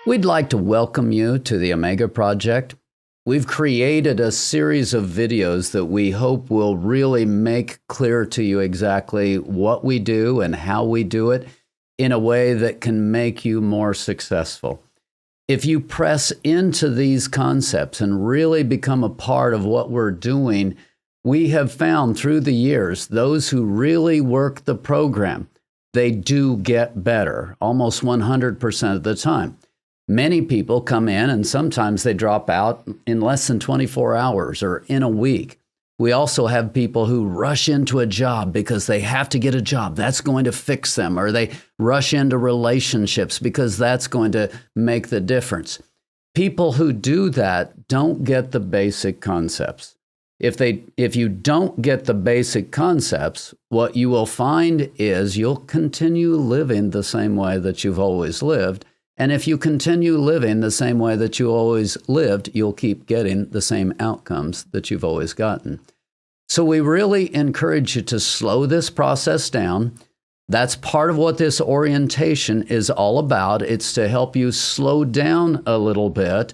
We'd like to welcome you to the Omega Project. We've created a series of videos that we hope will really make clear to you exactly what we do and how we do it in a way that can make you more successful. If you press into these concepts and really become a part of what we're doing, we have found through the years, those who really work the program, they do get better almost 100% of the time. Many people come in and sometimes they drop out in less than 24 hours or in a week. We also have people who rush into a job because they have to get a job. That's going to fix them. Or they rush into relationships because that's going to make the difference. People who do that don't get the basic concepts. If you don't get the basic concepts, what you will find is you'll continue living the same way that you've always lived. And if you continue living the same way that you always lived, you'll keep getting the same outcomes that you've always gotten. So we really encourage you to slow this process down. That's part of what this orientation is all about. It's to help you slow down a little bit,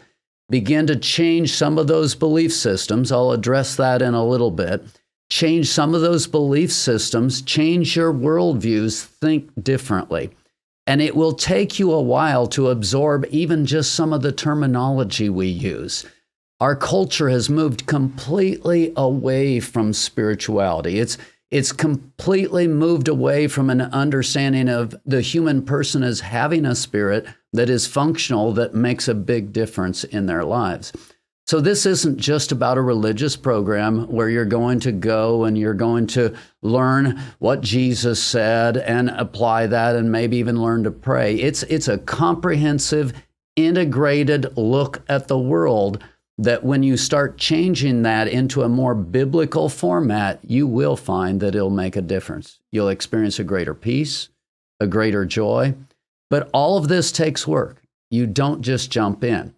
begin to change some of those belief systems. I'll address that in a little bit. Change some of those belief systems, change your worldviews, think differently. And it will take you a while to absorb even just some of the terminology we use. Our culture has moved completely away from spirituality. It's completely moved away from an understanding of the human person as having a spirit that is functional, that makes a big difference in their lives. So this isn't just about a religious program where you're going to go and you're going to learn what Jesus said and apply that and maybe even learn to pray. It's a comprehensive, integrated look at the world that when you start changing that into a more biblical format, you will find that it'll make a difference. You'll experience a greater peace, a greater joy. But all of this takes work. You don't just jump in.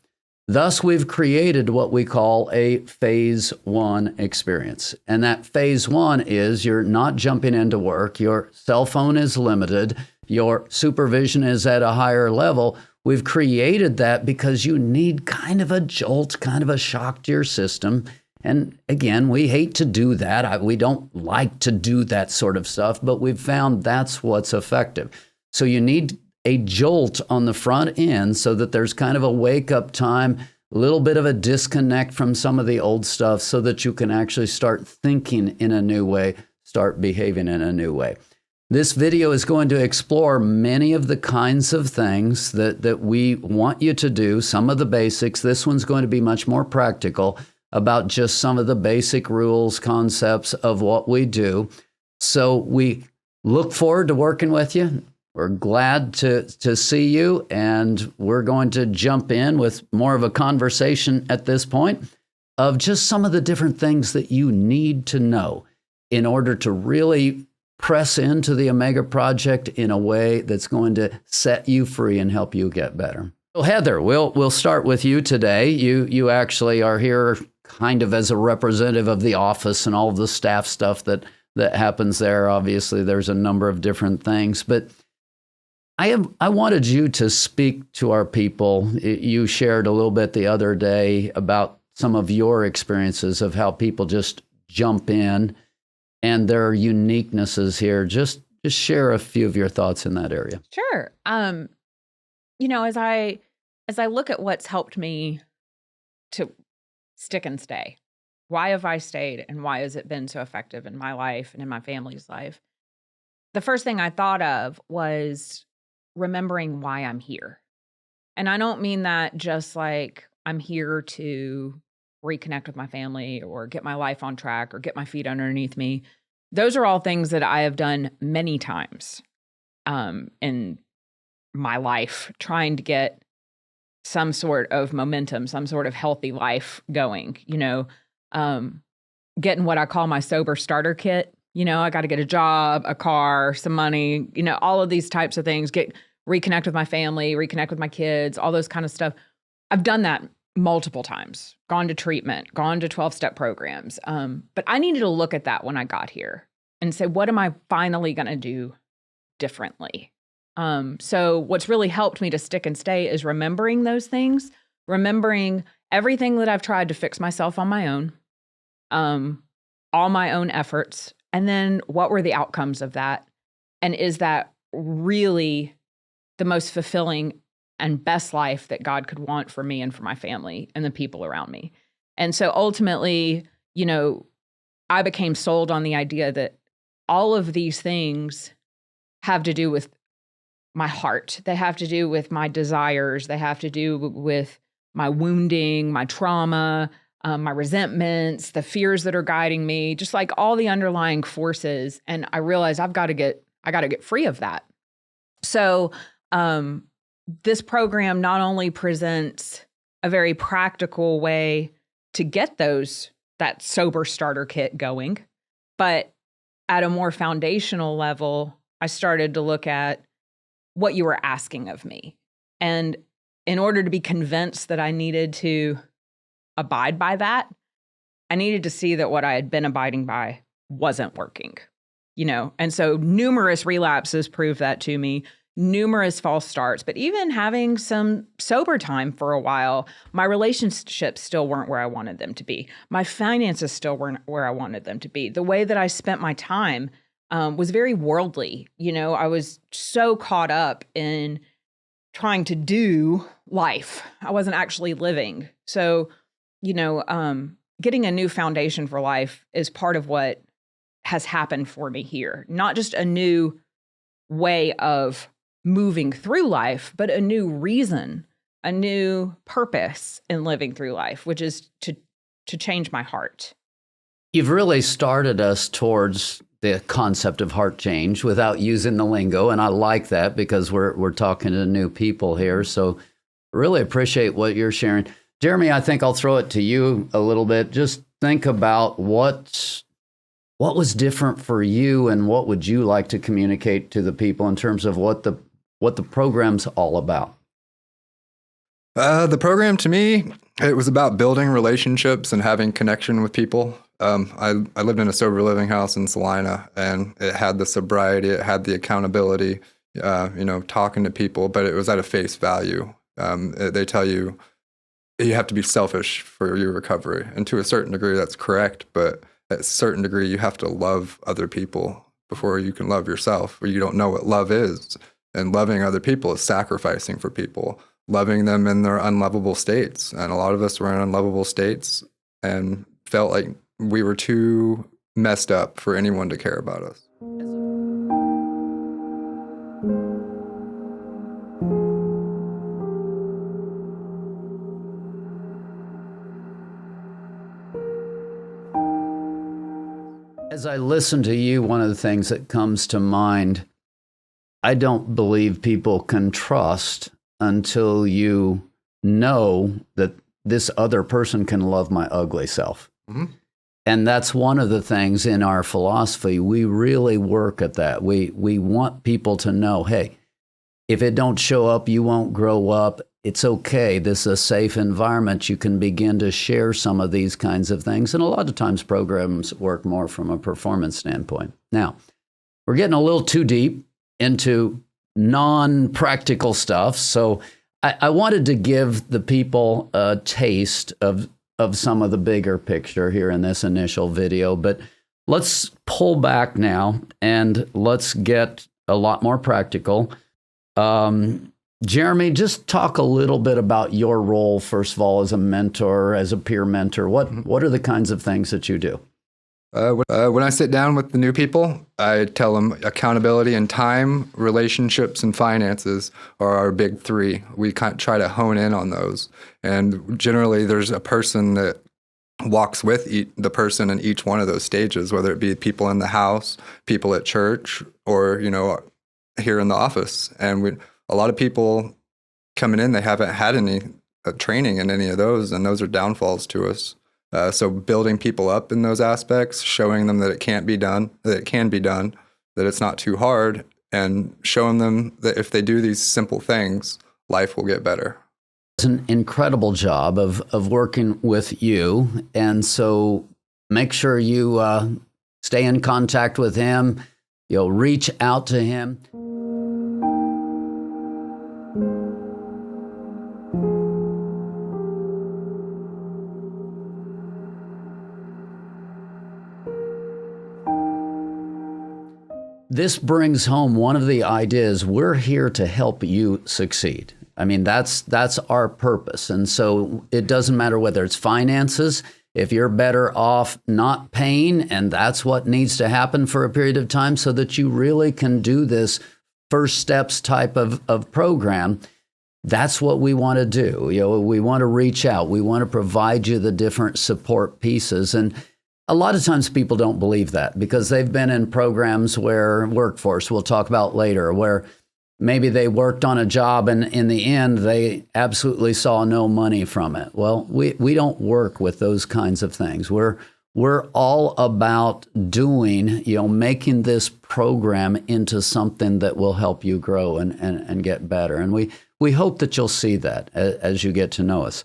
Thus, we've created what we call a phase one experience. And that phase one is you're not jumping into work. Your cell phone is limited. Your supervision is at a higher level. We've created that because you need kind of a jolt, kind of a shock to your system. And again, we hate to do that. We don't like to do that sort of stuff, but we've found that's what's effective. So you need a jolt on the front end so that there's kind of a wake-up time, a little bit of a disconnect from some of the old stuff so that you can actually start thinking in a new way, start behaving in a new way. This video is going to explore many of the kinds of things that we want you to do, some of the basics. This one's going to be much more practical about just some of the basic rules, concepts of what we do. So we look forward to working with you. We're glad to see you, and we're going to jump in with more of a conversation at this point of just some of the different things that you need to know in order to really press into the Omega Project in a way that's going to set you free and help you get better. Well, Heather, we'll start with you today. You actually are here kind of as a representative of the office and all of the staff stuff that happens there. Obviously, there's a number of different things, but I wanted you to speak to our people. You shared a little bit the other day about some of your experiences of how people just jump in and there are uniquenesses here. Just share a few of your thoughts in that area. Sure. As I look at what's helped me to stick and stay, why have I stayed and why has it been so effective in my life and in my family's life? The first thing I thought of was remembering why I'm here. And I don't mean that just like I'm here to reconnect with my family or get my life on track or get my feet underneath me. Those are all things that I have done many times in my life, trying to get some sort of momentum, some sort of healthy life going, getting what I call my sober starter kit. I got to get a job, a car, some money, all of these types of things, reconnect with my family, reconnect with my kids, all those kind of stuff. I've done that multiple times, gone to treatment, gone to 12-step programs. But I needed to look at that when I got here and say, what am I finally going to do differently? So what's really helped me to stick and stay is remembering those things, remembering everything that I've tried to fix myself on my own, all my own efforts, and then what were the outcomes of that? And is that really the most fulfilling and best life that God could want for me and for my family and the people around me? And so ultimately, I became sold on the idea that all of these things have to do with my heart. They have to do with my desires. They have to do with my wounding, my trauma, my resentments, the fears that are guiding me, just like all the underlying forces. And I realized I got to get free of that. So this program not only presents a very practical way to get that sober starter kit going, but at a more foundational level, I started to look at what you were asking of me. And in order to be convinced that I needed to abide by that, I needed to see that what I had been abiding by wasn't working, And so numerous relapses proved that to me, numerous false starts, but even having some sober time for a while, my relationships still weren't where I wanted them to be. My finances still weren't where I wanted them to be. The way that I spent my time was very worldly. I was so caught up in trying to do life. I wasn't actually living. So, getting a new foundation for life is part of what has happened for me here. Not just a new way of moving through life, but a new reason, a new purpose in living through life, which is to change my heart. You've really started us towards the concept of heart change without using the lingo, and I like that because we're talking to new people here. So really appreciate what you're sharing. Jeremy, I think I'll throw it to you a little bit. Just think about what was different for you and what would you like to communicate to the people in terms of what the program's all about. The program, to me, it was about building relationships and having connection with people. I lived in a sober living house in Salina, and it had the sobriety, it had the accountability, talking to people, but it was at a face value. They tell you have to be selfish for your recovery. And to a certain degree, that's correct. But at a certain degree, you have to love other people before you can love yourself, or you don't know what love is. And loving other people is sacrificing for people, loving them in their unlovable states. And a lot of us were in unlovable states and felt like we were too messed up for anyone to care about us. As I listen to you, one of the things that comes to mind, I don't believe people can trust until you know that this other person can love my ugly self. Mm-hmm. And that's one of the things in our philosophy. We really work at that. We want people to know, hey, if it don't show up, you won't grow up. It's okay. This is a safe environment. You can begin to share some of these kinds of things. And a lot of times programs work more from a performance standpoint. Now, we're getting a little too deep into non-practical stuff. So I wanted to give the people a taste of some of the bigger picture here in this initial video. But let's pull back now and let's get a lot more practical. Jeremy, just talk a little bit about your role, first of all, as a mentor, as a peer mentor. What are the kinds of things that you do? When I sit down with the new people, I tell them accountability and time, relationships, and finances are our big three. We try to hone in on those. And generally, there's a person that walks with the person in each one of those stages, whether it be people in the house, people at church, or, here in the office. And a lot of people coming in, they haven't had any training in any of those, and those are downfalls to us. So building people up in those aspects, showing them that it can be done, that it's not too hard, and showing them that if they do these simple things, life will get better. It's an incredible job of working with you. And so make sure you stay in contact with him. You'll reach out to him. this brings home one of the ideas. We're here to help you succeed. I mean, that's our purpose. And so it doesn't matter whether it's finances. If you're better off not paying, and that's what needs to happen for a period of time so that you really can do this first steps type of program, that's what we want to do. We want to reach out. We want to provide you the different support pieces. And a lot of times people don't believe that because they've been in programs where workforce, we'll talk about later, where maybe they worked on a job and in the end they absolutely saw no money from it. Well, we don't work with those kinds of things. We're all about doing, making this program into something that will help you grow and get better. And we hope that you'll see that as you get to know us.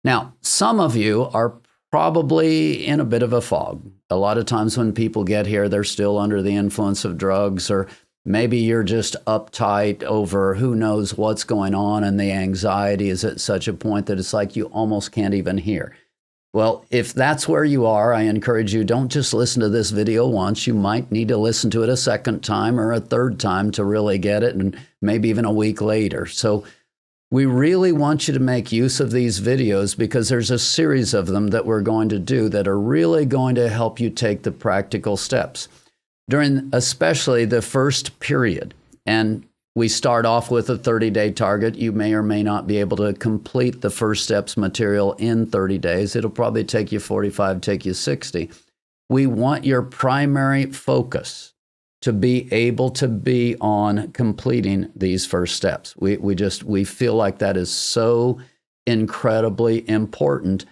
Now, some of you are probably in a bit of a fog. A lot of times when people get here, they're still under the influence of drugs, or maybe you're just uptight over who knows what's going on, and the anxiety is at such a point that it's like you almost can't even hear. Well, if that's where you are, I encourage you, don't just listen to this video once. You might need to listen to it a second time or a third time to really get it, and maybe even a week later. So we really want you to make use of these videos because there's a series of them that we're going to do that are really going to help you take the practical steps during especially the first period. And we start off with a 30-day target. You may or may not be able to complete the first steps material in 30 days. It'll probably take you 45, take you 60. We want your primary focus to be able to be on completing these first steps. We feel like that is so incredibly important.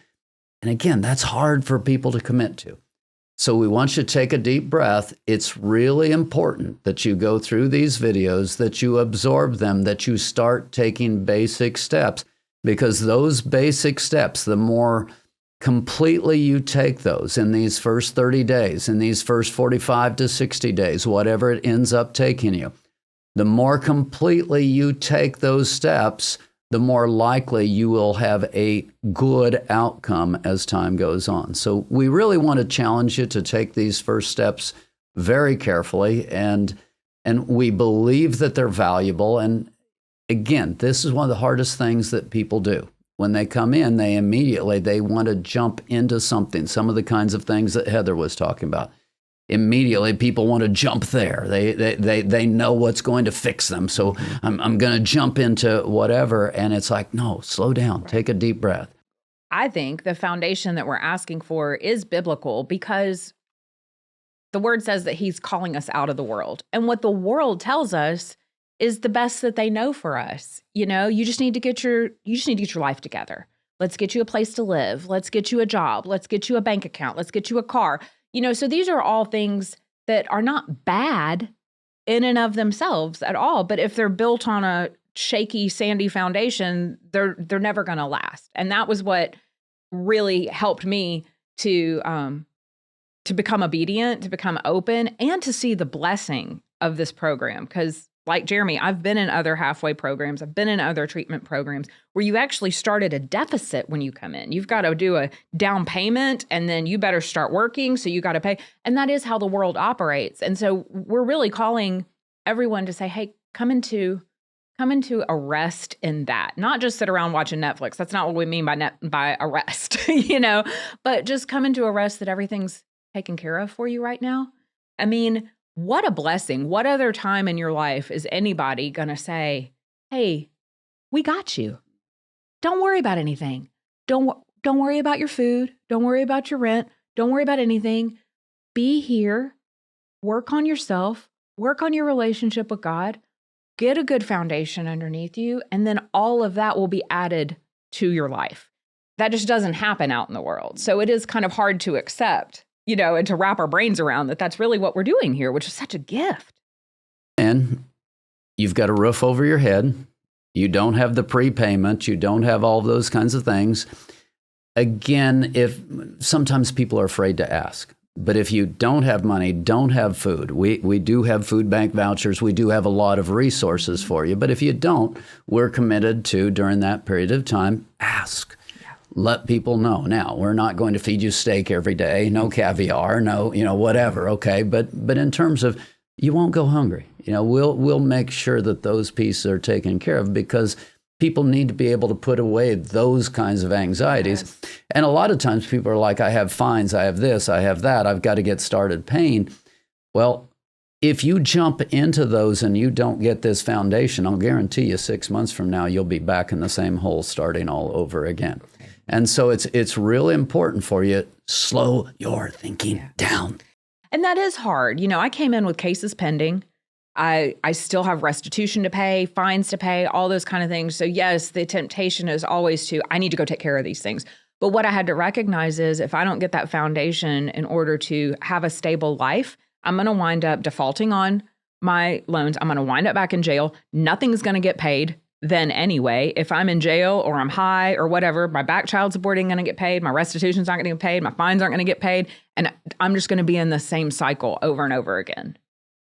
And again, that's hard for people to commit to. So we want you to take a deep breath. It's really important that you go through these videos, that you absorb them, that you start taking basic steps, because those basic steps, the more completely you take those in these first 30 days, in these first 45 to 60 days, whatever it ends up taking you, the more completely you take those steps, the more likely you will have a good outcome as time goes on. So we really want to challenge you to take these first steps very carefully, and we believe that they're valuable. And again, this is one of the hardest things that people do. When they come in, they want to jump into something, some of the kinds of things that Heather was talking about. Immediately, people want to jump there. They know what's going to fix them. So I'm going to jump into whatever. And it's like, no, slow down, take a deep breath. I think the foundation that we're asking for is biblical because the word says that he's calling us out of the world. And what the world tells us is the best that they know for us. You just need to get your life together. Let's get you a place to live. Let's get you a job. Let's get you a bank account. Let's get you a car. So these are all things that are not bad in and of themselves at all. But if they're built on a shaky, sandy foundation, they're never going to last. And that was what really helped me to become obedient, to become open, and to see the blessing of this program. Because like Jeremy, I've been in other halfway programs. I've been in other treatment programs where you actually start at a deficit when you come in. You've got to do a down payment and then you better start working. So you got to pay. And that is how the world operates. And so we're really calling everyone to say, hey, come into a rest in that. Not just sit around watching Netflix. That's not what we mean by a rest, but just come into a rest that everything's taken care of for you right now. I mean, what a blessing. What other time in your life is anybody going to say, hey, we got you. Don't worry about anything. Don't worry about your food. Don't worry about your rent. Don't worry about anything. Be here. Work on yourself. Work on your relationship with God. Get a good foundation underneath you. And then all of that will be added to your life. That just doesn't happen out in the world. So it is kind of hard to accept, and to wrap our brains around that that's really what we're doing here, which is such a gift. And you've got a roof over your head. You don't have the prepayment. You don't have all those kinds of things. Again, if sometimes people are afraid to ask, but if you don't have money, don't have food, we do have food bank vouchers. We do have a lot of resources for you. But if you don't, we're committed to, during that period of time, ask. Let people know. Now, we're not going to feed you steak every day, no caviar, no, whatever, okay? But in terms of you won't go hungry. We'll make sure that those pieces are taken care of, because people need to be able to put away those kinds of anxieties. Yes. And a lot of times people are like, I have fines, I have this, I have that, I've got to get started paying. Well, if you jump into those and you don't get this foundation, I'll guarantee you 6 months from now, you'll be back in the same hole starting all over again. And so it's really important for you, slow your thinking down. And that is hard. I came in with cases pending. I still have restitution to pay, fines to pay, all those kind of things. So yes, the temptation is always I need to go take care of these things. But what I had to recognize is, if I don't get that foundation in order to have a stable life, I'm going to wind up defaulting on my loans. I'm going to wind up back in jail. Nothing's going to get paid then anyway. If I'm in jail or I'm high or whatever, my back child support ain't going to get paid. My restitution's not going to get paid. My fines aren't going to get paid. And I'm just going to be in the same cycle over and over again.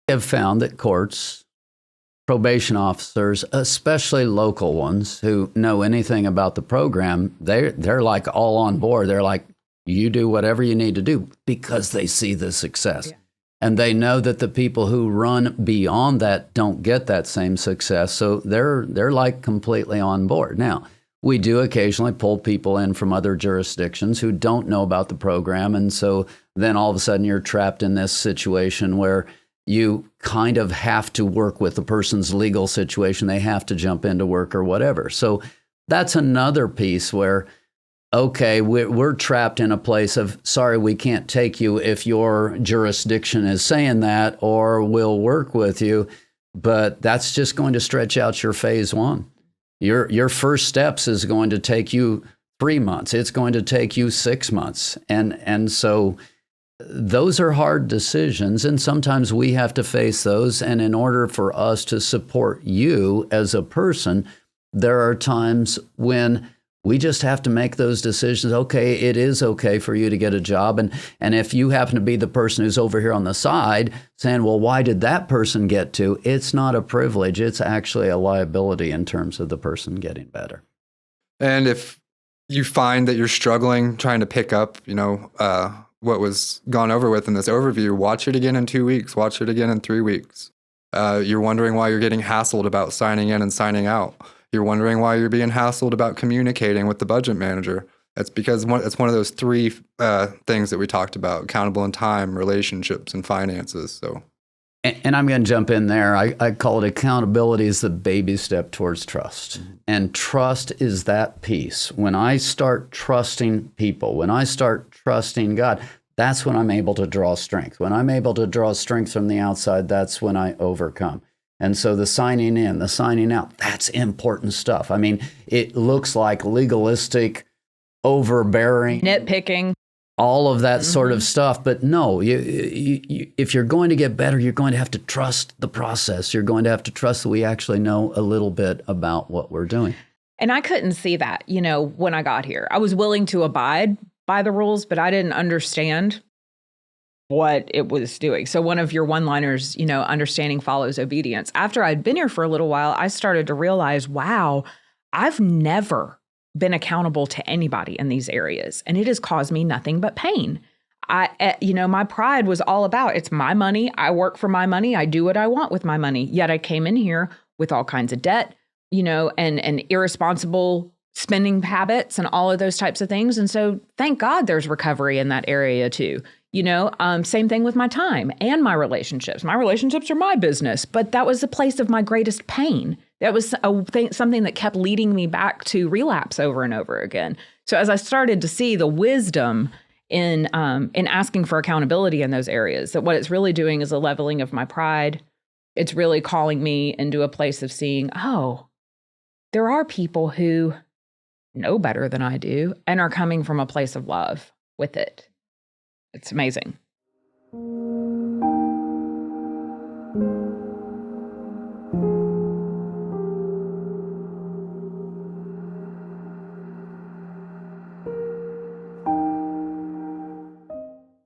Have found that courts, probation officers, especially local ones who know anything about the program, they're like all on board. They're like, you do whatever you need to do, because they see the success. Yeah. And they know that the people who run beyond that don't get that same success. So they're like completely on board. Now, we do occasionally pull people in from other jurisdictions who don't know about the program. And so then all of a sudden you're trapped in this situation where you kind of have to work with the person's legal situation. They have to jump into work or whatever. So that's another piece where, okay, we're trapped in a place of, sorry, we can't take you if your jurisdiction is saying that, or we'll work with you. But that's just going to stretch out your phase one. Your first steps is going to take you 3 months. It's going to take you 6 months. And so those are hard decisions, and sometimes we have to face those. And in order for us to support you as a person, there are times when we just have to make those decisions. Okay, it is okay for you to get a job. And if you happen to be the person who's over here on the side saying, well, why did that person get to? It's not a privilege. It's actually a liability in terms of the person getting better. And if you find that you're struggling trying to pick up, what was gone over with in this overview, watch it again in 2 weeks, watch it again in 3 weeks. You're wondering why you're getting hassled about signing in and signing out. You're wondering why you're being hassled about communicating with the budget manager. That's because it's one of those three things that we talked about: accountable in time, relationships, and finances. So, and I'm going to jump in there. I call it accountability is the baby step towards trust. Mm-hmm. And trust is that piece. When I start trusting people, when I start trusting God, that's when I'm able to draw strength. When I'm able to draw strength from the outside, that's when I overcome. And so the signing in, the signing out, that's important stuff. I mean, it looks like legalistic, overbearing, nitpicking, all of that sort of stuff. But no, if you're going to get better, you're going to have to trust the process. You're going to have to trust that we actually know a little bit about what we're doing. And I couldn't see that, when I got here. I was willing to abide by the rules, but I didn't understand what it was doing. So one of your one-liners, understanding follows obedience. After I'd been here for a little while, I started to realize, wow, I've never been accountable to anybody in these areas, and it has caused me nothing but pain. My pride was all about, it's my money. I work for my money. I do what I want with my money. Yet I came in here with all kinds of debt, and irresponsible spending habits and all of those types of things. And so thank God there's recovery in that area too. Same thing with my time and my relationships. My relationships are my business, but that was the place of my greatest pain. That was something that kept leading me back to relapse over and over again. So as I started to see the wisdom in asking for accountability in those areas, that what it's really doing is a leveling of my pride. It's really calling me into a place of seeing, oh, there are people who know better than I do and are coming from a place of love with it. It's amazing.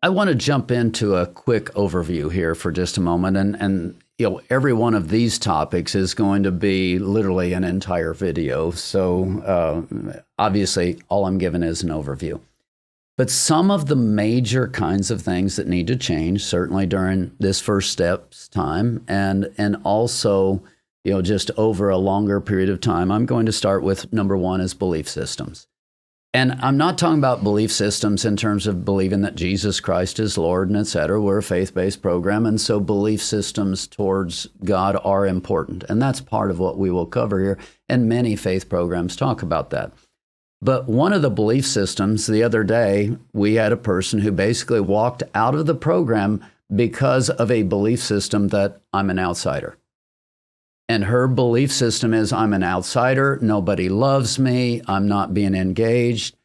I want to jump into a quick overview here for just a moment. And every one of these topics is going to be literally an entire video. So obviously, all I'm giving is an overview. But some of the major kinds of things that need to change, certainly during this first steps time, and also, just over a longer period of time, I'm going to start with number one is belief systems. And I'm not talking about belief systems in terms of believing that Jesus Christ is Lord and et cetera. We're a faith-based program, and so belief systems towards God are important. And that's part of what we will cover here, and many faith programs talk about that. But one of the belief systems, the other day, we had a person who basically walked out of the program because of a belief system that I'm an outsider. And her belief system is, I'm an outsider, nobody loves me, I'm not being engaged.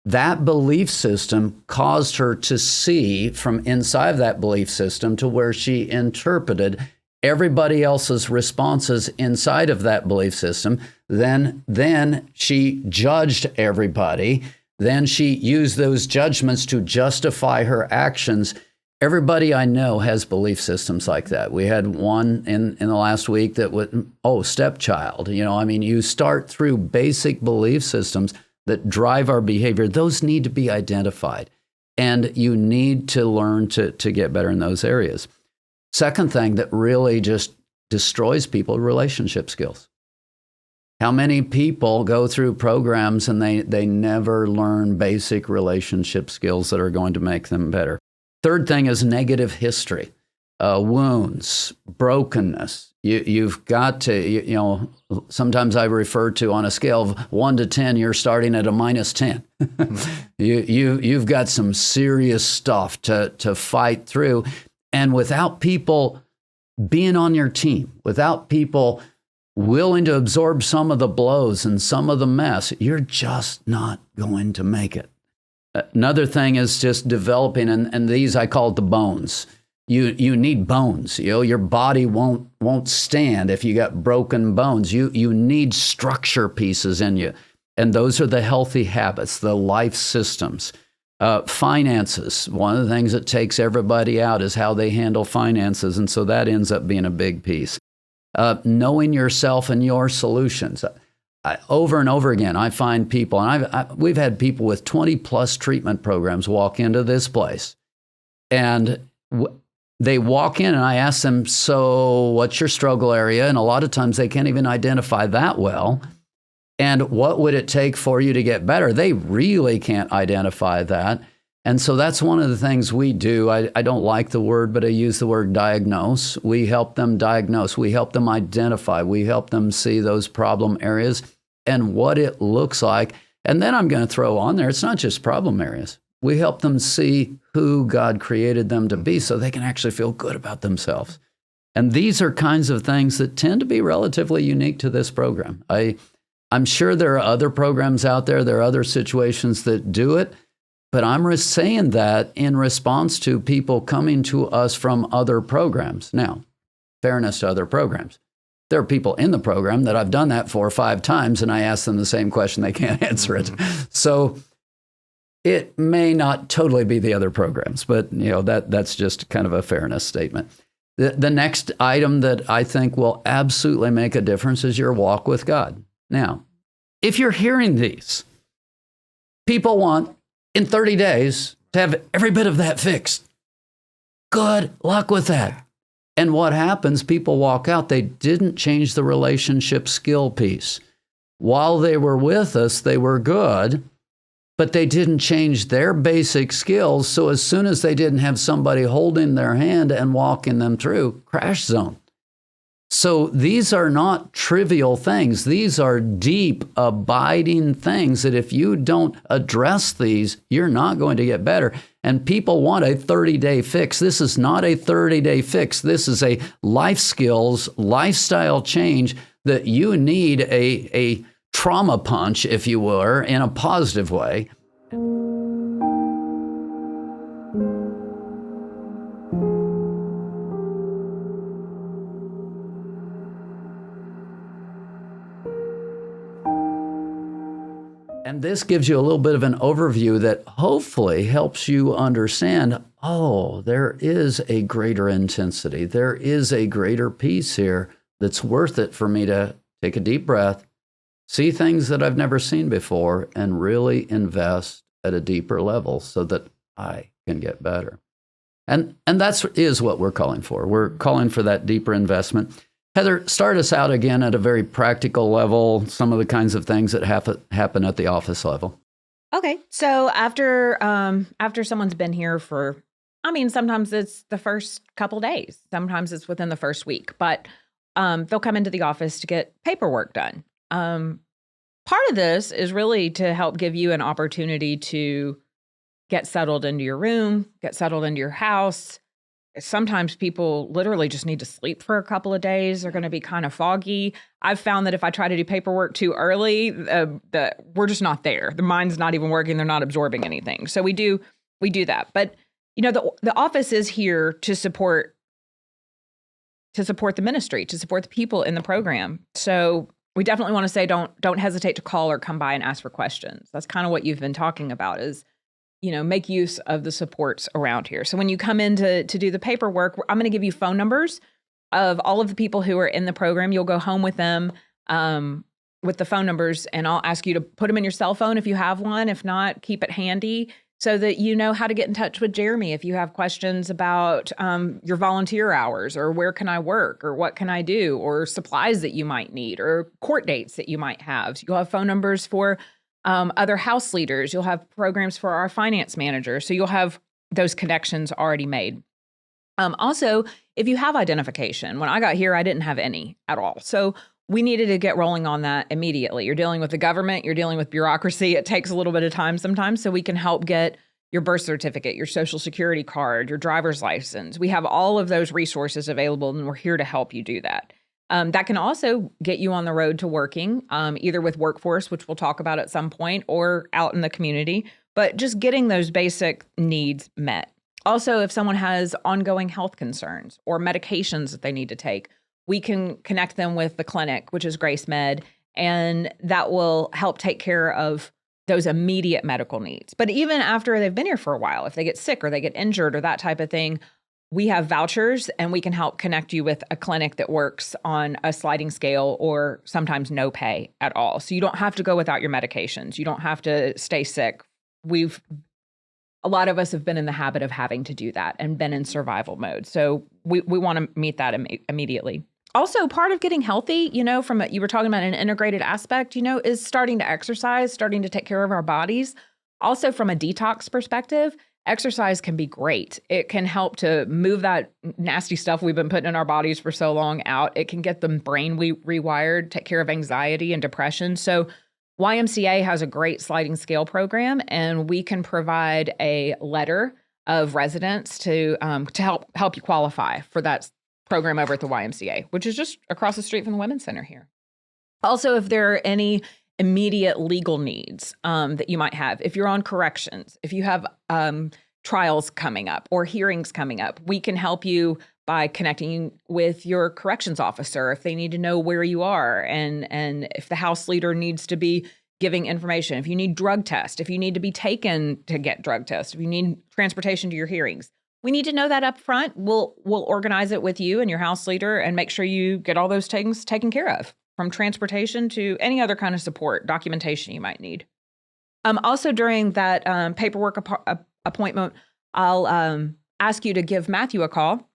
That belief system caused her to see from inside of that belief system to where she interpreted everybody else's responses inside of that belief system. Then she judged everybody. Then she used those judgments to justify her actions. Everybody I know has belief systems like that. We had one in the last week that was, stepchild. You start through basic belief systems that drive our behavior. Those need to be identified, and you need to learn to get better in those areas. Second thing that really just destroys people, relationship skills. How many people go through programs and they never learn basic relationship skills that are going to make them better? Third thing is negative history, wounds, brokenness. You've got to, sometimes I refer to on a scale of 1 to 10, you're starting at a -10. You've got some serious stuff to fight through. And without people being on your team, without people willing to absorb some of the blows and some of the mess, you're just not going to make it. Another thing is just developing, and these I call it the bones. You need bones. Your body won't stand if you got broken bones. You need structure pieces in you, and those are the healthy habits, the life systems. Finances. One of the things that takes everybody out is how they handle finances, and so that ends up being a big piece. Knowing yourself and your solutions. Over and over again, I find people, and we've had people with 20 plus treatment programs walk into this place, and they walk in and I ask them, so what's your struggle area? And a lot of times they can't even identify that well. And what would it take for you to get better? They really can't identify that. And so that's one of the things we do. I don't like the word, but I use the word diagnose. We help them diagnose. We help them identify. We help them see those problem areas and what it looks like. And then I'm going to throw on there, it's not just problem areas. We help them see who God created them to be so they can actually feel good about themselves. And these are kinds of things that tend to be relatively unique to this program. I'm sure there are other programs out there. There are other situations that do it. But I'm saying that in response to people coming to us from other programs. Now, fairness to other programs. There are people in the program that I've done that 4 or 5 times, and I ask them the same question, they can't answer it. So it may not totally be the other programs, but that's just kind of a fairness statement. The next item that I think will absolutely make a difference is your walk with God. Now, if you're hearing these, people want in 30 days to have every bit of that fixed. Good luck with that. And what happens, people walk out, they didn't change the relationship skill piece. While they were with us, they were good, but they didn't change their basic skills. So as soon as they didn't have somebody holding their hand and walking them through, crash zone. So these are not trivial things. These are deep, abiding things that if you don't address these, you're not going to get better. And people want a 30-day fix. This is not a 30-day fix. This is a life skills, lifestyle change that you need a trauma punch, if you will, in a positive way. And this gives you a little bit of an overview that hopefully helps you understand, there is a greater intensity. There is a greater peace here that's worth it for me to take a deep breath, see things that I've never seen before, and really invest at a deeper level so that I can get better. And that's is what we're calling for. We're calling for that deeper investment. Heather, start us out again at a very practical level, some of the kinds of things that happen at the office level. Okay. So after someone's been here for, sometimes it's the first couple days, sometimes it's within the first week, but they'll come into the office to get paperwork done. Part of this is really to help give you an opportunity to get settled into your room, get settled into your house. Sometimes people literally just need to sleep for a couple of days. They're going to be kind of foggy. I've found that if I try to do paperwork too early, we're just not there. The mind's not even working. They're not absorbing anything. So we do that. But the office is here to support the ministry, to support the people in the program. So we definitely want to say don't hesitate to call or come by and ask for questions. That's kind of what you've been talking about is, make use of the supports around here. So when you come in to do the paperwork, I'm going to give you phone numbers of all of the people who are in the program. You'll go home with them with the phone numbers, and I'll ask you to put them in your cell phone if you have one. If not, keep it handy so that you know how to get in touch with Jeremy if you have questions about your volunteer hours or where can I work or what can I do or supplies that you might need or court dates that you might have. You'll have phone numbers for other house leaders. You'll have programs for our finance manager. So you'll have those connections already made. Also, if you have identification, when I got here, I didn't have any at all. So we needed to get rolling on that immediately. You're dealing with the government, you're dealing with bureaucracy. It takes a little bit of time sometimes, so we can help get your birth certificate, your social security card, your driver's license. We have all of those resources available, and we're here to help you do that. That can also get you on the road to working, either with workforce, which we'll talk about at some point, or out in the community, but just getting those basic needs met. Also, if someone has ongoing health concerns or medications that they need to take, we can connect them with the clinic, which is Grace Med, and that will help take care of those immediate medical needs. But even after they've been here for a while, if they get sick or they get injured or that type of thing, we have vouchers and we can help connect you with a clinic that works on a sliding scale or sometimes no pay at all. So you don't have to go without your medications. You don't have to stay sick. A lot of us have been in the habit of having to do that and been in survival mode. So we want to meet that immediately. Also, part of getting healthy, you were talking about an integrated aspect, is starting to exercise, starting to take care of our bodies. Also, from a detox perspective, exercise can be great. It can help to move that nasty stuff we've been putting in our bodies for so long out. It can get the brain rewired, take care of anxiety and depression. So YMCA has a great sliding scale program, and we can provide a letter of residence to help you qualify for that program over at the YMCA, which is just across the street from the Women's Center here. Also, if there are any immediate legal needs that you might have, if you're on corrections, if you have trials coming up or hearings coming up, we can help you by connecting with your corrections officer if they need to know where you are, and if the house leader needs to be giving information, if you need drug tests, if you need to be taken to get drug tests, if you need transportation to your hearings. We need to know that up front. We'll organize it with you and your house leader and make sure you get all those things taken care of, from transportation to any other kind of support, documentation you might need. Also, during that paperwork appointment, I'll ask you to give Matthew a call.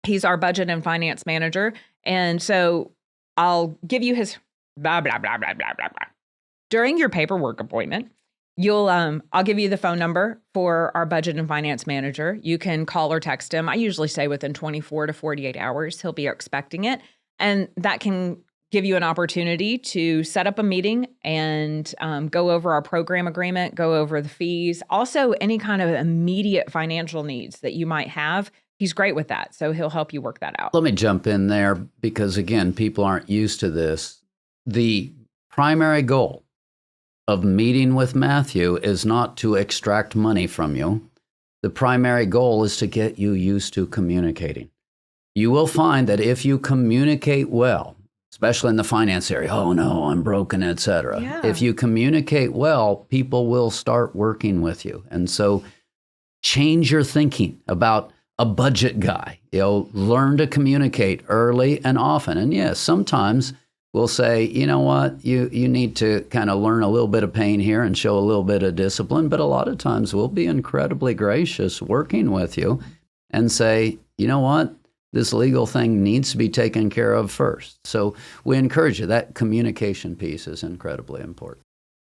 He's our budget and finance manager. And so I'll give you his blah, blah, blah, blah, blah, blah, blah. During your paperwork appointment, I'll give you the phone number for our budget and finance manager. You can call or text him. I usually say within 24 to 48 hours, he'll be expecting it. And that can give you an opportunity to set up a meeting and go over our program agreement, go over the fees, also any kind of immediate financial needs that you might have. He's great with that, so he'll help you work that out. Let me jump in there because, again, people aren't used to this. The primary goal of meeting with Matthew is not to extract money from you. The primary goal is to get you used to communicating. You will find that if you communicate well, especially in the finance area, oh no, I'm broken, etc. Yeah. If you communicate well, people will start working with you. And so change your thinking about a budget guy. Learn to communicate early and often. And yes, sometimes we'll say, you know what, you need to kind of learn a little bit of pain here and show a little bit of discipline. But a lot of times we'll be incredibly gracious working with you and say, you know what, this legal thing needs to be taken care of first. So we encourage you. That communication piece is incredibly important.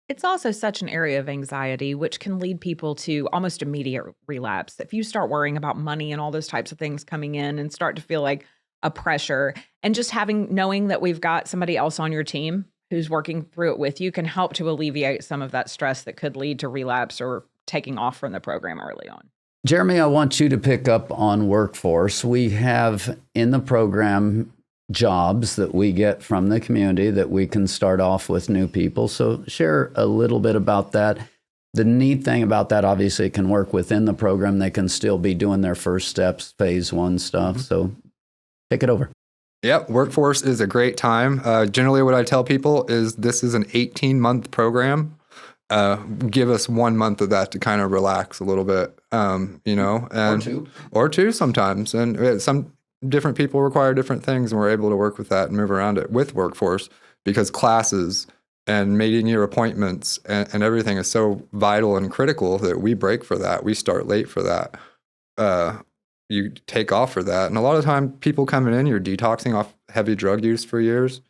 It's also such an area of anxiety, which can lead people to almost immediate relapse. If you start worrying about money and all those types of things coming in and start to feel like a pressure, and just knowing that we've got somebody else on your team who's working through it with you can help to alleviate some of that stress that could lead to relapse or taking off from the program early on. Jeremy, I want you to pick up on workforce. We have in the program jobs that we get from the community that we can start off with new people. So share a little bit about that. The neat thing about that, obviously, it can work within the program. They can still be doing their first steps, phase one stuff. Mm-hmm. So take it over. Yep, workforce is a great time. Generally, what I tell people is this is an 18-month program. Give us 1 month of that to kind of relax a little bit, and or two sometimes. And some different people require different things, and we're able to work with that and move around it with workforce because classes and meeting your appointments and everything is so vital and critical that we break for that. We start late for that. You take off for that. And a lot of time people coming in, you're detoxing off heavy drug use for years.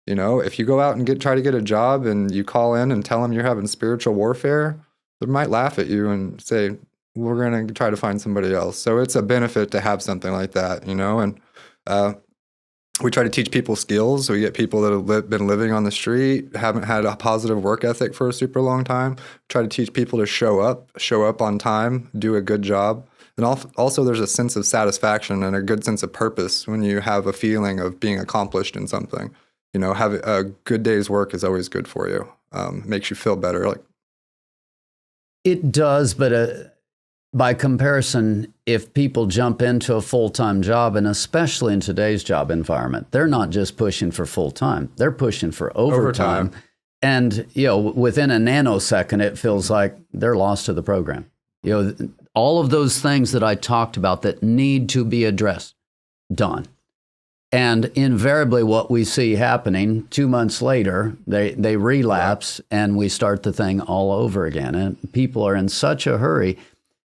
You know, if you go out and try to get a job and you call in and tell them you're having spiritual warfare, they might laugh at you and say, we're going to try to find somebody else. So it's a benefit to have something like that, you know, and we try to teach people skills. So we get people that have been living on the street, haven't had a positive work ethic for a super long time. Try to teach people to show up on time, do a good job. And also there's a sense of satisfaction and a good sense of purpose when you have a feeling of being accomplished in something. You know, have a good day's work is always good for you. Makes you feel better. It does, but by comparison, if people jump into a full-time job, and especially in today's job environment, they're not just pushing for full-time. They're pushing for overtime. And, you know, within a nanosecond, it feels like they're lost to the program. You know, all of those things that I talked about that need to be addressed, done. And invariably what we see happening 2 months later, they relapse and we start the thing all over again. And people are in such a hurry.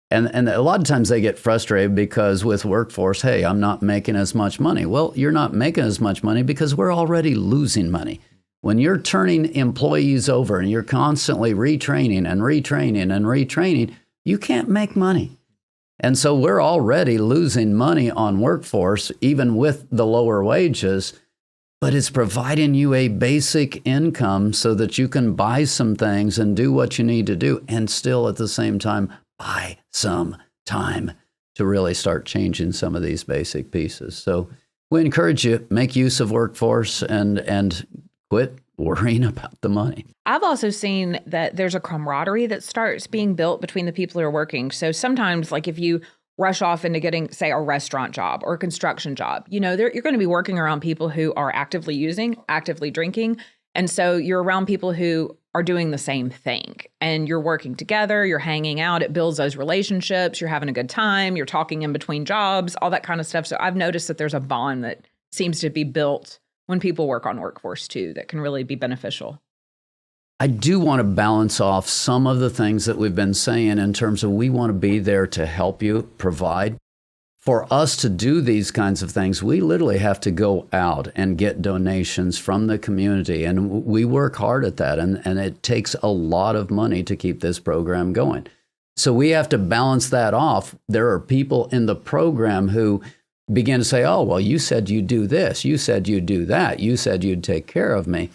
And a lot of times they get frustrated because with workforce, hey, I'm not making as much money. Well, you're not making as much money because we're already losing money. When you're turning employees over and you're constantly retraining and retraining and retraining, you can't make money. And so we're already losing money on workforce, even with the lower wages, but it's providing you a basic income so that you can buy some things and do what you need to do and still at the same time buy some time to really start changing some of these basic pieces. So we encourage you, make use of workforce and quit worrying about the money. I've also seen that there's a camaraderie that starts being built between the people who are working. So sometimes, like if you rush off into getting, say, a restaurant job or a construction job, you know, you're going to be working around people who are actively using, actively drinking. And so you're around people who are doing the same thing and you're working together, you're hanging out, it builds those relationships, you're having a good time, you're talking in between jobs, all that kind of stuff. So I've noticed that there's a bond that seems to be built when people work on workforce too, that can really be beneficial. I do want to balance off some of the things that we've been saying in terms of we want to be there to help you provide. For us to do these kinds of things, we literally have to go out and get donations from the community. And we work hard at that. And it takes a lot of money to keep this program going. So we have to balance that off. There are people in the program who begin to say, oh, well, you said you'd do this. You said you'd do that. You said you'd take care of me.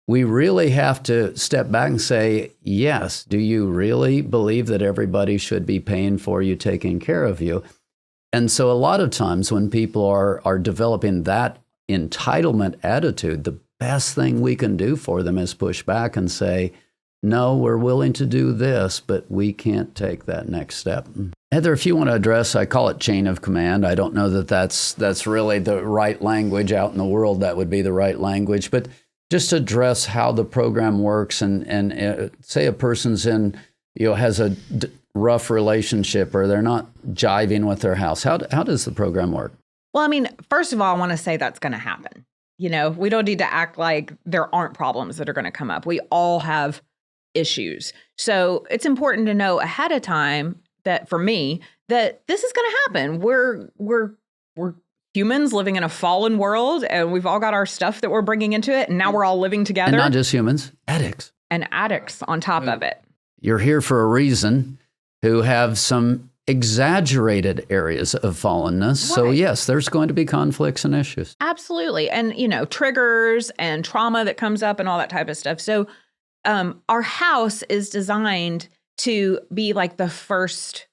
We really have to step back and say, yes, do you really believe that everybody should be paying for you, taking care of you? And so a lot of times when people are developing that entitlement attitude, the best thing we can do for them is push back and say, no, we're willing to do this, but we can't take that next step. Heather, if you want to address, I call it chain of command. I don't know that that's really the right language out in the world. That would be the right language, but just address how the program works and say a person's has a rough relationship or they're not jiving with their house. How does the program work? Well, I mean, first of all, I want to say that's going to happen. We don't need to act like there aren't problems that are going to come up. We all have issues. So it's important to know ahead of time that for me, that this is going to happen. We're humans living in a fallen world, and we've all got our stuff that we're bringing into it. And now we're all living together. And not just humans, addicts. And addicts on top of it. You're here for a reason, who have some exaggerated areas of fallenness. Right. So yes, there's going to be conflicts and issues. Absolutely. And, triggers and trauma that comes up and all that type of stuff. So our house is designed to be like the first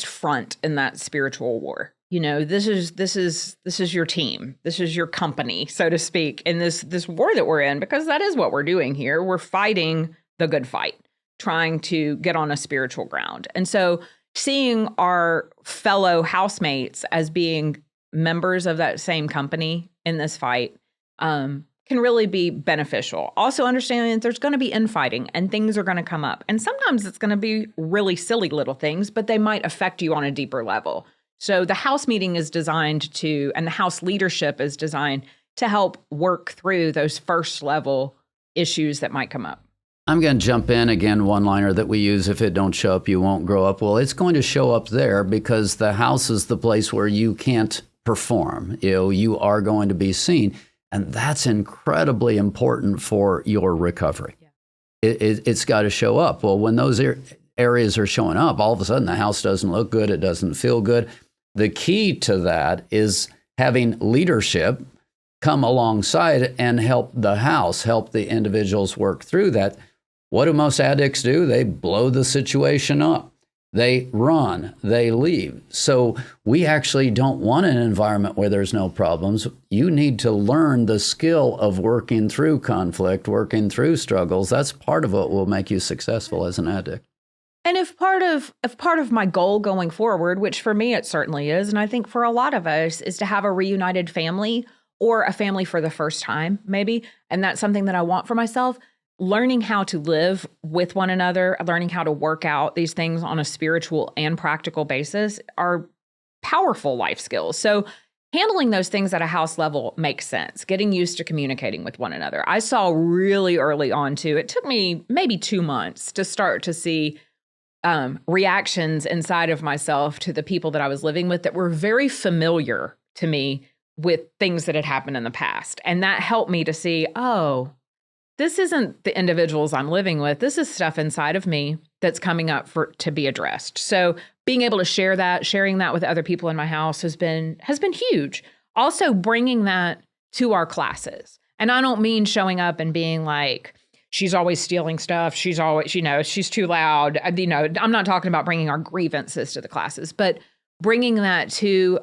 front in that spiritual war. This is your team. This is your company, so to speak, in this war that we're in, because that is what we're doing here. We're fighting the good fight, trying to get on a spiritual ground. And so seeing our fellow housemates as being members of that same company in this fight can really be beneficial. Also understanding that there's going to be infighting and things are going to come up. And sometimes it's going to be really silly little things, but they might affect you on a deeper level. So the house meeting is designed to, and the house leadership is designed to help work through those first level issues that might come up. I'm going to jump in again, one-liner that we use: if it don't show up, you won't grow up. Well, it's going to show up there because the house is the place where you can't perform. You are going to be seen. And that's incredibly important for your recovery. Yeah. It's got to show up. Well, when those areas are showing up, all of a sudden the house doesn't look good. It doesn't feel good. The key to that is having leadership come alongside and help the house, help the individuals work through that. What do most addicts do? They blow the situation up. They run, they leave. So we actually don't want an environment where there's no problems. You need to learn the skill of working through conflict, working through struggles. That's part of what will make you successful as an addict. And if part of my goal going forward, which for me it certainly is, and I think for a lot of us, is to have a reunited family or a family for the first time, maybe, and that's something that I want for myself. Learning how to live with one another, learning how to work out these things on a spiritual and practical basis are powerful life skills. So handling those things at a house level makes sense. Getting used to communicating with one another. I saw really early on too, it took me maybe 2 months to start to see reactions inside of myself to the people that I was living with that were very familiar to me with things that had happened in the past. And that helped me to see, oh, this isn't the individuals I'm living with. This is stuff inside of me that's coming up to be addressed. So being able to sharing that with other people in my house has been huge. Also bringing that to our classes. And I don't mean showing up and being like, she's always stealing stuff. She's always, she's too loud. I'm not talking about bringing our grievances to the classes, but bringing that to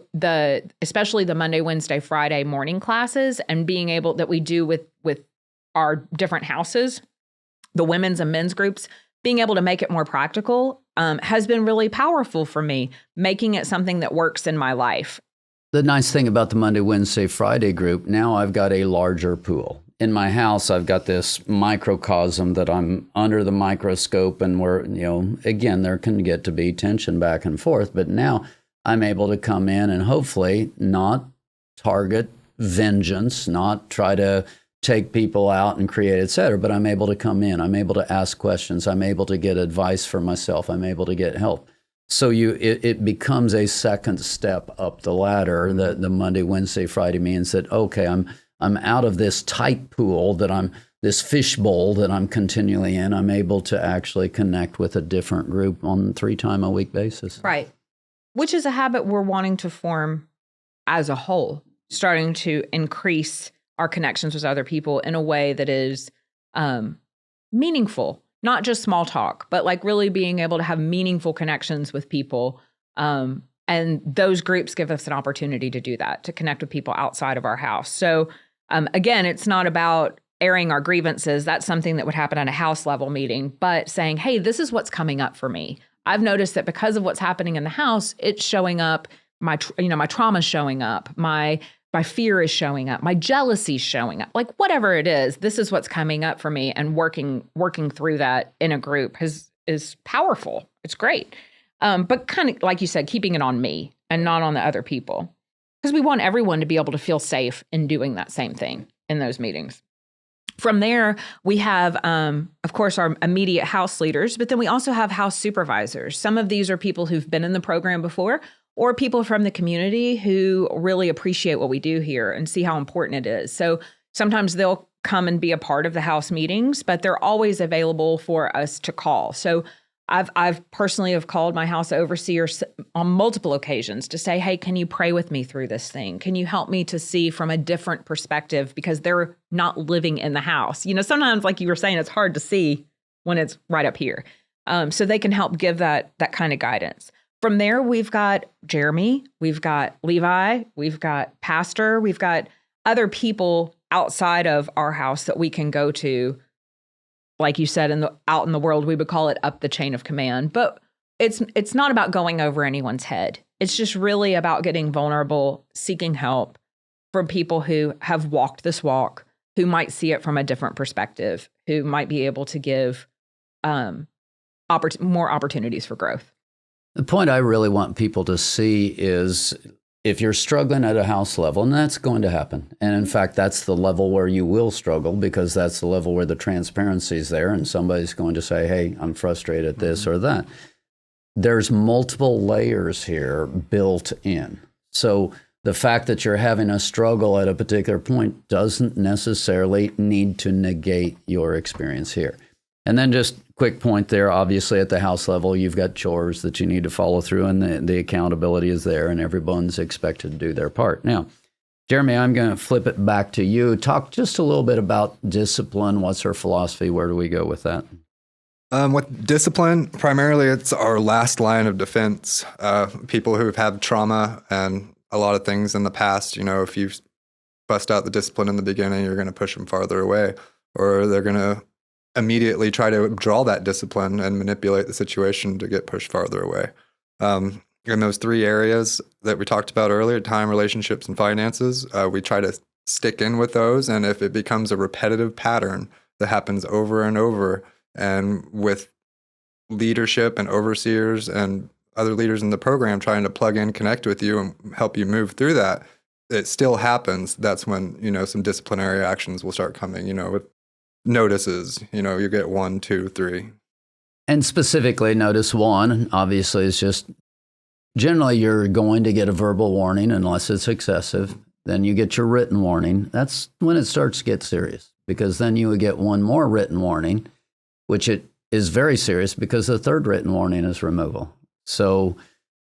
especially the Monday, Wednesday, Friday morning classes, and being able that we do with our different houses, the women's and men's groups, being able to make it more practical has been really powerful for me, making it something that works in my life. The nice thing about the Monday, Wednesday, Friday group, now I've got a larger pool. In my house, I've got this microcosm that I'm under the microscope, and where, again, there can get to be tension back and forth, but now I'm able to come in and hopefully not target vengeance, not try to take people out and create, et cetera, but I'm able to come in. I'm able to ask questions. I'm able to get advice for myself. I'm able to get help. So it becomes a second step up the ladder. The Monday, Wednesday, Friday means that, okay, I'm out of this tight pool this fishbowl that I'm continually in. I'm able to actually connect with a different group on 3 times a week basis. Right. Which is a habit we're wanting to form as a whole, starting to increase our connections with other people in a way that is meaningful, not just small talk, but like really being able to have meaningful connections with people. And those groups give us an opportunity to do that, to connect with people outside of our house. So again, it's not about airing our grievances. That's something that would happen at a house level meeting, but saying, hey, this is what's coming up for me. I've noticed that because of what's happening in the house, it's showing up, my trauma's showing up, my fear is showing up, my jealousy is showing up, like whatever it is, this is what's coming up for me, and working through that in a group is powerful. It's great. But kind of like you said, keeping it on me and not on the other people. because we want everyone to be able to feel safe in doing that same thing in those meetings. From there, we have, of course, our immediate house leaders, but then we also have house supervisors. Some of these are people who've been in the program before, or people from the community who really appreciate what we do here and see how important it is. So sometimes they'll come and be a part of the house meetings, but they're always available for us to call. So I've personally have called my house overseer on multiple occasions to say, hey, can you pray with me through this thing? Can you help me to see from a different perspective, because they're not living in the house? Sometimes, like you were saying, it's hard to see when it's right up here. So they can help give that kind of guidance. From there, we've got Jeremy, we've got Levi, we've got Pastor, we've got other people outside of our house that we can go to. Like you said, out in the world, we would call it up the chain of command. But it's not about going over anyone's head. It's just really about getting vulnerable, seeking help from people who have walked this walk, who might see it from a different perspective, who might be able to give more opportunities for growth. The point I really want people to see is if you're struggling at a house level, and that's going to happen. And in fact, that's the level where you will struggle, because that's the level where the transparency is there and somebody's going to say, hey, I'm frustrated at this or that. There's multiple layers here built in. So the fact that you're having a struggle at a particular point doesn't necessarily need to negate your experience here. And then just quick point there, obviously at the house level, you've got chores that you need to follow through, and the accountability is there, and everyone's expected to do their part. Now, Jeremy, I'm going to flip it back to you. Talk just a little bit about discipline. What's her philosophy? Where do we go with that? With discipline, primarily it's our last line of defense. People who've had trauma and a lot of things in the past, if you bust out the discipline in the beginning, you're going to push them farther away, or they're going to immediately try to draw that discipline and manipulate the situation to get pushed farther away. In those three areas that we talked about earlier, time, relationships, and finances, we try to stick in with those. And if it becomes a repetitive pattern that happens over and over, and with leadership and overseers and other leaders in the program trying to plug in, connect with you, and help you move through that, it still happens. That's when, some disciplinary actions will start coming, with notices, you get 1, 2, 3. And specifically, notice 1, obviously, is just generally you're going to get a verbal warning unless it's excessive. Then you get your written warning. That's when it starts to get serious, because then you would get one more written warning, which it is very serious because the third written warning is removal. So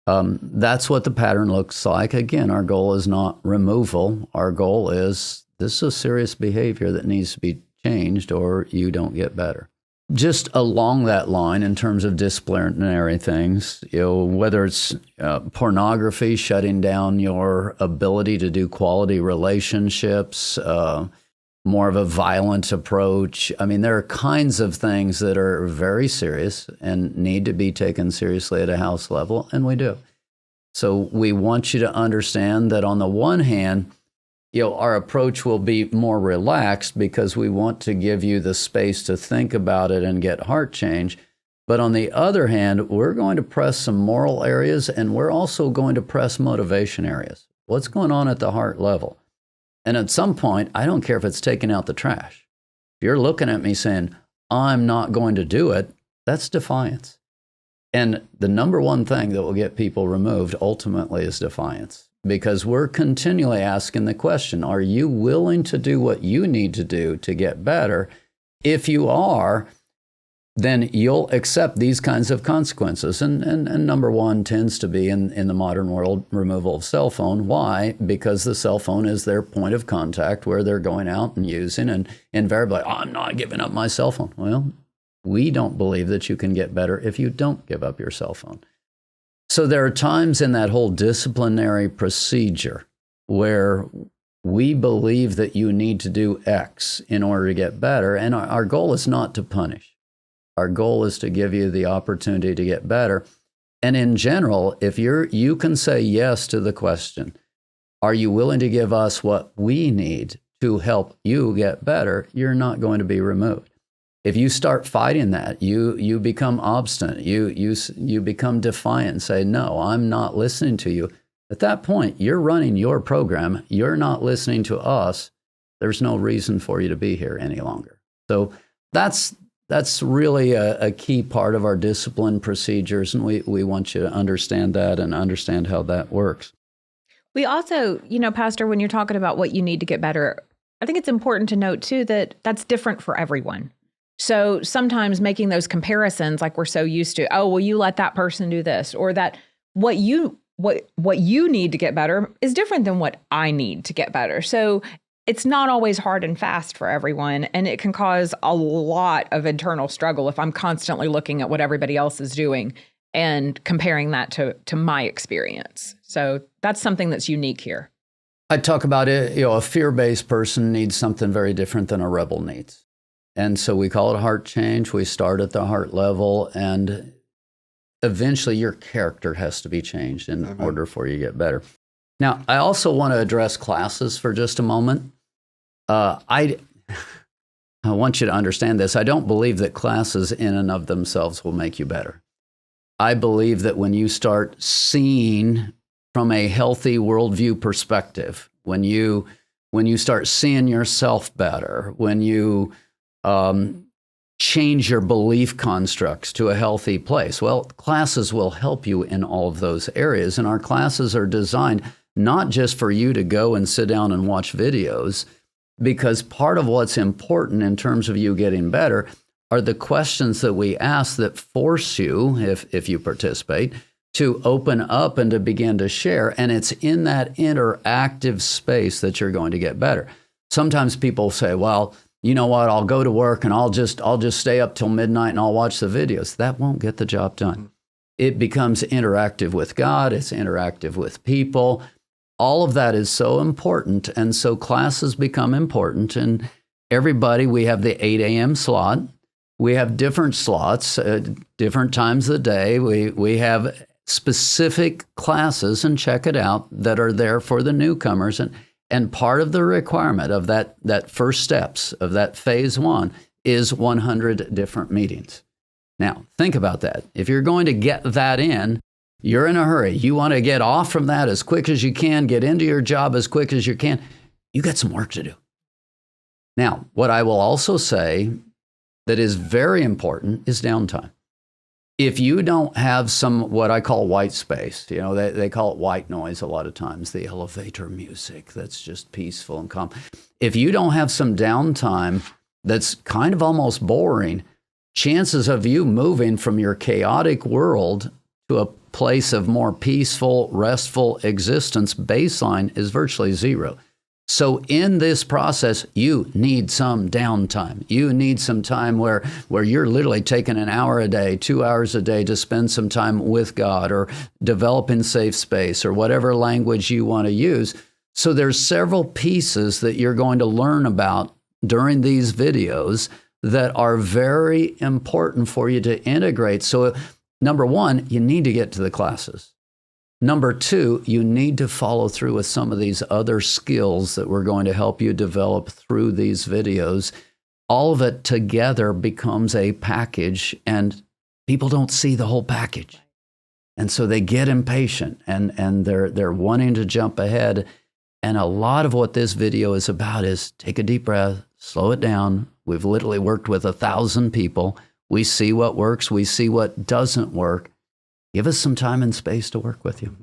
that's what the pattern looks like. Again, our goal is not removal. Our goal is this is a serious behavior that needs to be changed, or you don't get better. Just along that line, in terms of disciplinary things, whether it's pornography, shutting down your ability to do quality relationships, more of a violent approach. I mean, there are kinds of things that are very serious and need to be taken seriously at a house level, and we do. So we want you to understand that on the one hand, our approach will be more relaxed because we want to give you the space to think about it and get heart change. But on the other hand, we're going to press some moral areas, and we're also going to press motivation areas. What's going on at the heart level? And at some point, I don't care if it's taking out the trash. If you're looking at me saying, I'm not going to do it, that's defiance. And the number one thing that will get people removed ultimately is defiance. Because we're continually asking the question, are you willing to do what you need to do to get better? If you are, then you'll accept these kinds of consequences. And number one tends to be in the modern world, removal of cell phone. Why? Because the cell phone is their point of contact where they're going out and using, and invariably, I'm not giving up my cell phone. Well, we don't believe that you can get better if you don't give up your cell phone. So there are times in that whole disciplinary procedure where we believe that you need to do X in order to get better. And our goal is not to punish. Our goal is to give you the opportunity to get better. And in general, if you can say yes to the question, are you willing to give us what we need to help you get better? You're not going to be removed. If you start fighting that, you become obstinate, you become defiant and say, no, I'm not listening to you. At that point, you're running your program. You're not listening to us. There's no reason for you to be here any longer. So that's really a key part of our discipline procedures, and we want you to understand that and understand how that works. We also, Pastor, when you're talking about what you need to get better, I think it's important to note too that that's different for everyone. So sometimes making those comparisons, like we're so used to, oh, well, you let that person do this, or that what you need to get better is different than what I need to get better. So it's not always hard and fast for everyone, and it can cause a lot of internal struggle if I'm constantly looking at what everybody else is doing and comparing that to my experience. So that's something that's unique here. I talk about it, a fear-based person needs something very different than a rebel needs. And so we call it a heart change. We start at the heart level, and eventually your character has to be changed in order for you to get better. Now, I also want to address classes for just a moment. I want you to understand this. I don't believe that classes in and of themselves will make you better. I believe that when you start seeing from a healthy worldview perspective, when you start seeing yourself better, when you change your belief constructs to a healthy place, well, classes will help you in all of those areas. And our classes are designed not just for you to go and sit down and watch videos, because part of what's important in terms of you getting better are the questions that we ask that force you, if you participate, to open up and to begin to share. And it's in that interactive space that you're going to get better. Sometimes people say, well, you know what, I'll go to work and I'll just stay up till midnight and I'll watch the videos. That won't get the job done. It becomes interactive with God. It's interactive with people. All of that is so important. And so classes become important. And everybody, we have the 8 a.m. slot. We have different slots, different times of the day. We have specific classes, and check it out, that are there for the newcomers. And part of the requirement of that first steps of that phase 1 is 100 different meetings. Now, think about that. If you're going to get that in, you're in a hurry. You want to get off from that as quick as you can, get into your job as quick as you can. You got some work to do. Now, what I will also say that is very important is downtime. If you don't have some, what I call white space, they call it white noise a lot of times, the elevator music that's just peaceful and calm. If you don't have some downtime that's kind of almost boring, chances of you moving from your chaotic world to a place of more peaceful, restful existence baseline is virtually zero. So in this process, you need some downtime. You need some time where you're literally taking an hour a day, 2 hours a day to spend some time with God, or developing safe space, or whatever language you want to use. So there's several pieces that you're going to learn about during these videos that are very important for you to integrate. So number 1, you need to get to the classes. Number 2, you need to follow through with some of these other skills that we're going to help you develop through these videos. All of it together becomes a package, and people don't see the whole package. And so they get impatient, and they're wanting to jump ahead. And a lot of what this video is about is take a deep breath, slow it down. We've literally worked with 1,000 people. We see what works. We see what doesn't work. Give us some time and space to work with you.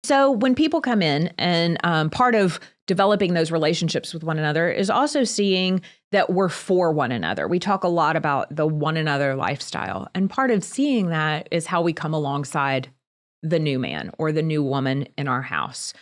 So when people come in, and part of developing those relationships with one another is also seeing that we're for one another. We talk a lot about the one another lifestyle. And part of seeing that is how we come alongside the new man or the new woman in our house.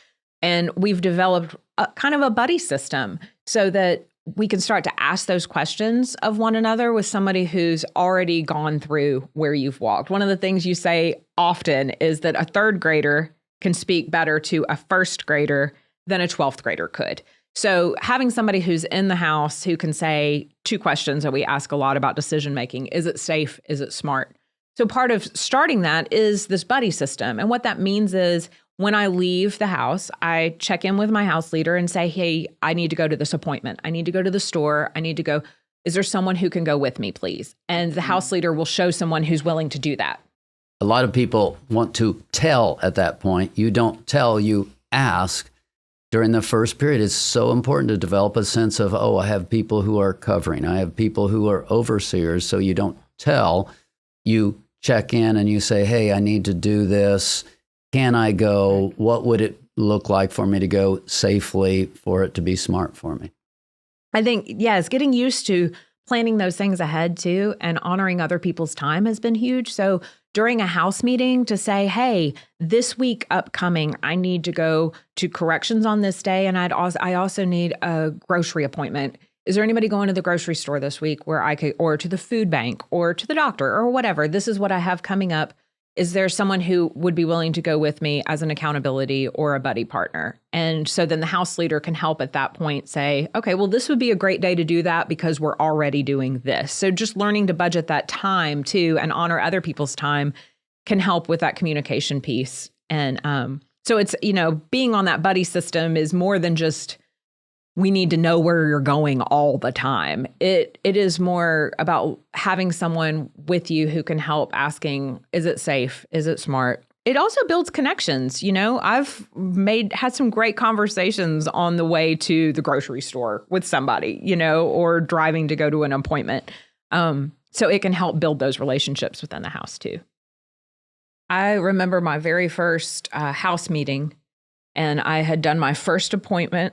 And we've developed kind of a buddy system so that we can start to ask those questions of one another with somebody who's already gone through where you've walked. One of the things you say often is that a 3rd grader can speak better to a 1st grader than a 12th grader could. So having somebody who's in the house who can say 2 questions that we ask a lot about decision making: is it safe? Is it smart? So part of starting that is this buddy system. And what that means is, when I leave the house, I check in with my house leader and say, hey, I need to go to this appointment. I need to go to the store. I need to go. Is there someone who can go with me, please? And the house leader will show someone who's willing to do that. A lot of people want to tell at that point. You don't tell, you ask during the first period. It's so important to develop a sense of, oh, I have people who are covering. I have people who are overseers. So you don't tell, you check in and you say, hey, I need to do this. Can I go? What would it look like for me to go safely, for it to be smart for me? I think, yes, getting used to planning those things ahead too, and honoring other people's time has been huge. So during a house meeting to say, hey, this week upcoming, I need to go to corrections on this day. And I also need a grocery appointment. Is there anybody going to the grocery store this week where I could, or to the food bank or to the doctor or whatever? This is what I have coming up. Is there someone who would be willing to go with me as an accountability or a buddy partner? And so then the house leader can help at that point say, okay, well, this would be a great day to do that because we're already doing this. So just learning to budget that time too and honor other people's time can help with that communication piece. And so it's, being on that buddy system is more than just, we need to know where you're going all the time. It is more about having someone with you who can help asking, is it safe? Is it smart? It also builds connections. I've had some great conversations on the way to the grocery store with somebody, or driving to go to an appointment. So it can help build those relationships within the house too. I remember my very first house meeting, and I had done my first appointment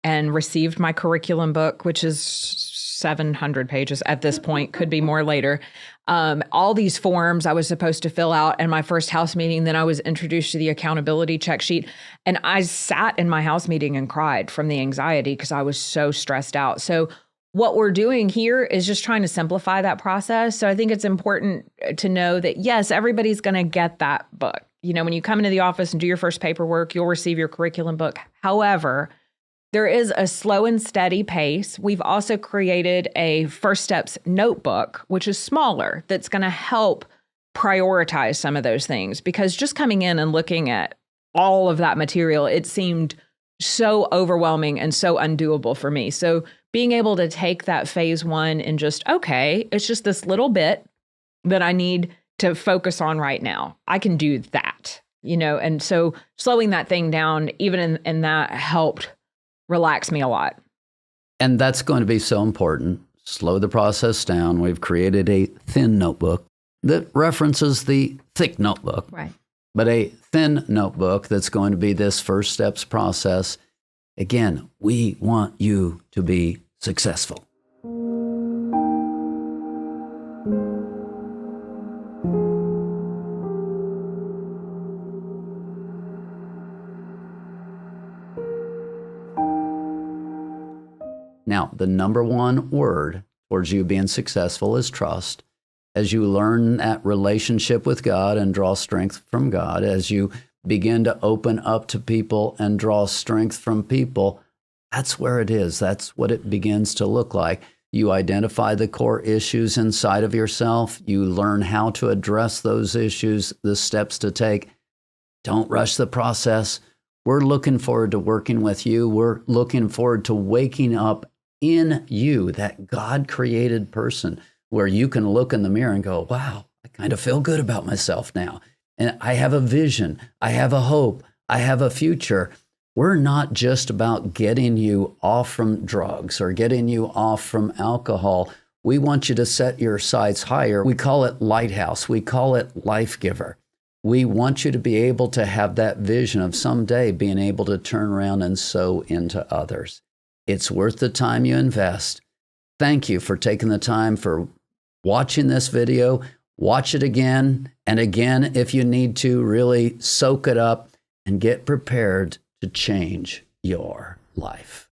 and received my curriculum book, which is 700 pages at this point, could be more later. All these forms I was supposed to fill out in my first house meeting. Then I was introduced to the accountability check sheet. And I sat in my house meeting and cried from the anxiety because I was so stressed out. So what we're doing here is just trying to simplify that process. So I think it's important to know that, yes, everybody's going to get that book. When you come into the office and do your first paperwork, you'll receive your curriculum book. However, there is a slow and steady pace. We've also created a First Steps notebook, which is smaller, that's going to help prioritize some of those things. Because just coming in and looking at all of that material, it seemed so overwhelming and so undoable for me. So being able to take that phase one and just, okay, it's just this little bit that I need to focus on right now. I can do that, and so slowing that thing down, even in that, helped relax me a lot. And that's going to be so important. Slow the process down. We've created a thin notebook that references the thick notebook. Right. But a thin notebook that's going to be this First Steps process. Again, we want you to be successful. Now, the number one word towards you being successful is trust. As you learn that relationship with God and draw strength from God, as you begin to open up to people and draw strength from people, that's where it is. That's what it begins to look like. You identify the core issues inside of yourself. You learn how to address those issues, the steps to take. Don't rush the process. We're looking forward to working with you. We're looking forward to waking up in you, that God-created person, where you can look in the mirror and go, wow, I kind of feel good about myself now. And I have a vision. I have a hope. I have a future. We're not just about getting you off from drugs or getting you off from alcohol. We want you to set your sights higher. We call it Lighthouse. We call it Life Giver. We want you to be able to have that vision of someday being able to turn around and sow into others. It's worth the time you invest. Thank you for taking the time for watching this video. Watch it again and again if you need to. Really soak it up and get prepared to change your life.